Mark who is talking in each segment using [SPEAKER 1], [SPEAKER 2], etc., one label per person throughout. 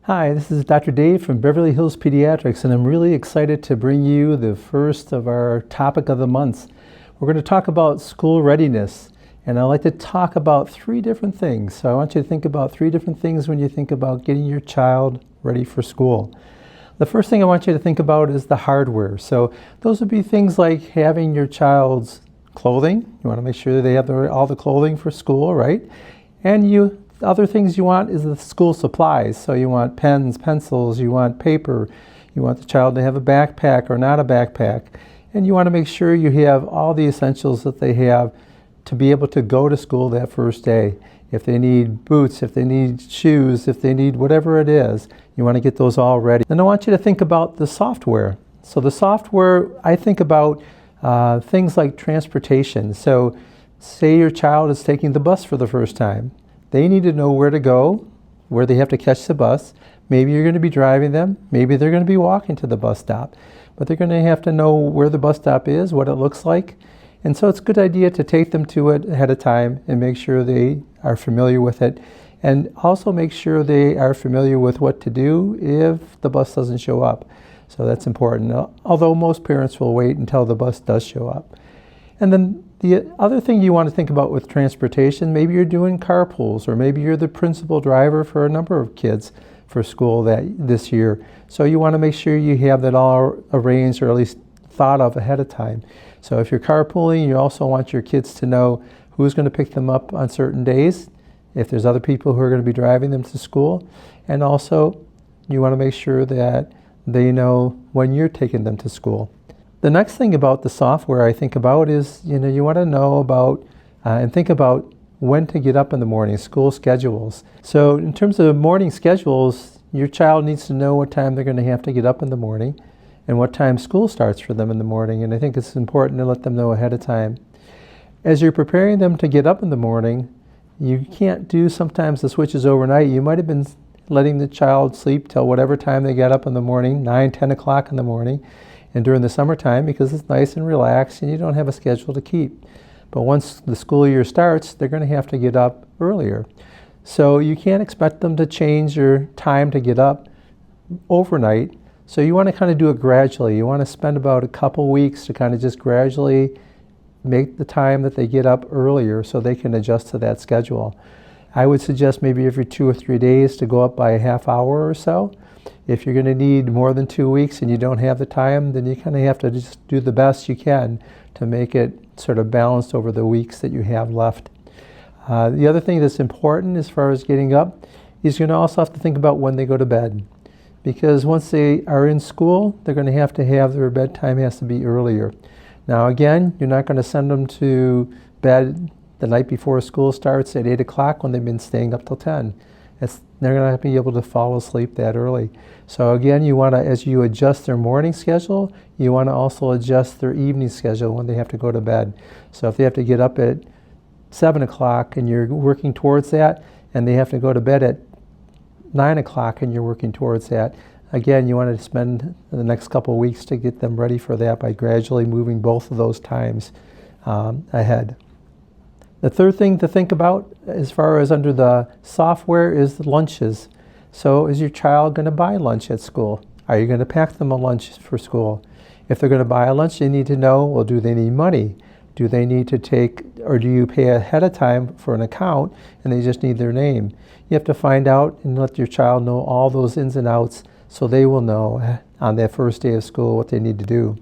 [SPEAKER 1] Hi, this is Dr. Dave from Beverly Hills Pediatrics, and I'm really excited to bring you the first of our topic of the month. We're going to talk about school readiness, and I'd like to talk about three different things. So I want you to think about three different things when you think about getting your child ready for school. The first thing I want you to think about is the hardware. So those would be things like having your child's clothing. You want to make sure that they have all the clothing for school, right? And the other things you want is the school supplies. So you want pens, pencils, you want paper, you want the child to have a backpack or not a backpack. And you want to make sure you have all the essentials that they have to be able to go to school that first day. If they need boots, if they need shoes, if they need whatever it is, you want to get those all ready. Then I want you to think about the software. So the software, I think about things like transportation. So say your child is taking the bus for the first time. They need to know where to go, where they have to catch the bus. Maybe you're going to be driving them. Maybe they're going to be walking to the bus stop. But they're going to have to know where the bus stop is, what it looks like. And so it's a good idea to take them to it ahead of time and make sure they are familiar with it. And also make sure they are familiar with what to do if the bus doesn't show up. So that's important, although most parents will wait until the bus does show up. And then the other thing you want to think about with transportation, maybe you're doing carpools, or maybe you're the principal driver for a number of kids for school this year. So you want to make sure you have that all arranged or at least thought of ahead of time. So if you're carpooling, you also want your kids to know who's going to pick them up on certain days, if there's other people who are going to be driving them to school. And also you want to make sure that they know when you're taking them to school. The next thing about the software I think about is, you want to know about and think about when to get up in the morning, school schedules. So in terms of morning schedules, your child needs to know what time they're going to have to get up in the morning and what time school starts for them in the morning. And I think it's important to let them know ahead of time. As you're preparing them to get up in the morning, you can't do sometimes the switches overnight. You might have been letting the child sleep till whatever time they get up in the morning, 9, 10 o'clock in the morning. And during the summertime, because it's nice and relaxed and you don't have a schedule to keep. But once the school year starts, they're going to have to get up earlier. So you can't expect them to change their time to get up overnight. So you want to kind of do it gradually. You want to spend about a couple weeks to kind of just gradually make the time that they get up earlier so they can adjust to that schedule. I would suggest maybe every 2 or 3 days to go up by a half hour or so. If you're going to need more than 2 weeks and you don't have the time, then you kind of have to just do the best you can to make it sort of balanced over the weeks that you have left. The other thing that's important as far as getting up is you're going to also have to think about when they go to bed. Because once they are in school, they're going to have their bedtime has to be earlier. Now again, you're not going to send them to bed the night before school starts at 8 o'clock when they've been staying up till 10. They're going to be able to fall asleep that early. So again, you want to, as you adjust their morning schedule, you want to also adjust their evening schedule when they have to go to bed. So if they have to get up at 7 o'clock and you're working towards that, and they have to go to bed at 9 o'clock and you're working towards that, again, you want to spend the next couple of weeks to get them ready for that by gradually moving both of those times ahead. The third thing to think about as far as under the software is the lunches. So is your child going to buy lunch at school? Are you going to pack them a lunch for school? If they're going to buy a lunch, you need to know, well, do they need money? Do they need to take, or do you pay ahead of time for an account and they just need their name? You have to find out and let your child know all those ins and outs so they will know on their first day of school what they need to do.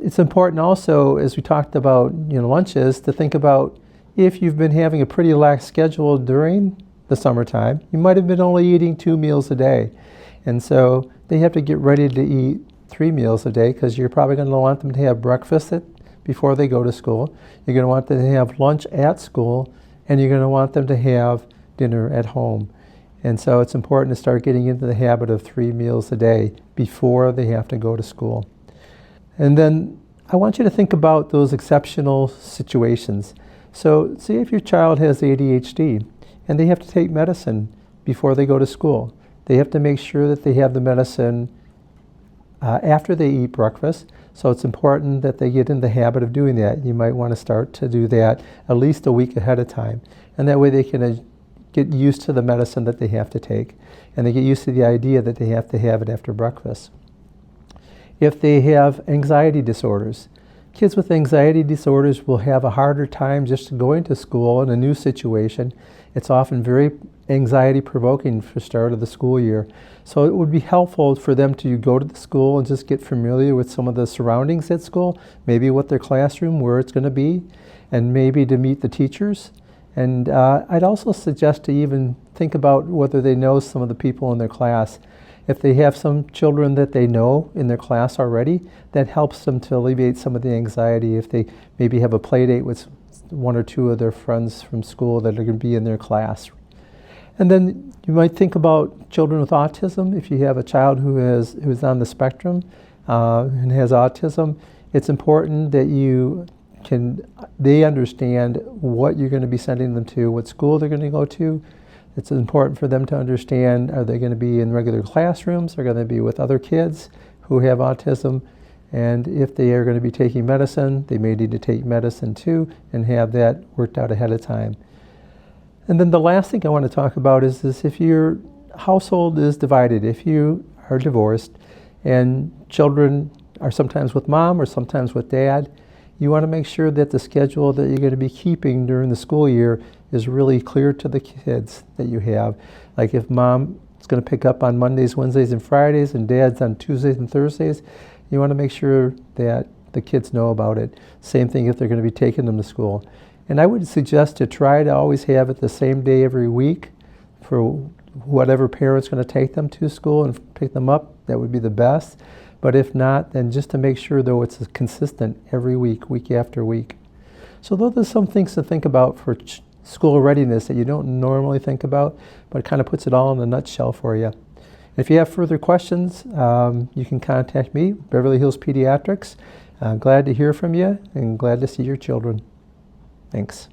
[SPEAKER 1] It's important also, as we talked about lunches, to think about if you've been having a pretty lax schedule during the summertime, you might have been only eating 2 meals a day. And so they have to get ready to eat 3 meals a day because you're probably going to want them to have breakfast before they go to school. You're going to want them to have lunch at school, and you're going to want them to have dinner at home. And so it's important to start getting into the habit of 3 meals a day before they have to go to school. And then I want you to think about those exceptional situations. So say if your child has ADHD and they have to take medicine before they go to school. They have to make sure that they have the medicine after they eat breakfast. So it's important that they get in the habit of doing that. You might want to start to do that at least a week ahead of time. And that way they can get used to the medicine that they have to take, and they get used to the idea that they have to have it after breakfast. If they have anxiety disorders, kids with anxiety disorders will have a harder time just going to school in a new situation. It's often very anxiety provoking for the start of the school year. So it would be helpful for them to go to the school and just get familiar with some of the surroundings at school, maybe what their classroom, where it's going to be, and maybe to meet the teachers. And I'd also suggest to even think about whether they know some of the people in their class. If they have some children that they know in their class already, that helps them to alleviate some of the anxiety if they maybe have a play date with one or two of their friends from school that are going to be in their class. And then you might think about children with autism. If you have a child who's on the spectrum and has autism, it's important that they understand what you're going to be sending them to, what school they're going to go to. It's important for them to understand, are they going to be in regular classrooms? Are they going to be with other kids who have autism? And if they are going to be taking medicine, they may need to take medicine too and have that worked out ahead of time. And then the last thing I want to talk about is if your household is divided, if you are divorced and children are sometimes with mom or sometimes with dad, you want to make sure that the schedule that you're going to be keeping during the school year is really clear to the kids that you have. Like if mom is going to pick up on Mondays, Wednesdays, and Fridays, and dad's on Tuesdays and Thursdays, you want to make sure that the kids know about it. Same thing if they're going to be taking them to school. And I would suggest to try to always have it the same day every week for whatever parent's going to take them to school and pick them up. That would be the best. But if not, then just to make sure, though, it's consistent every week, week after week. So those are some things to think about for school readiness that you don't normally think about, but it kind of puts it all in a nutshell for you. If you have further questions, you can contact me, Beverly Hills Pediatrics. Glad to hear from you and glad to see your children. Thanks.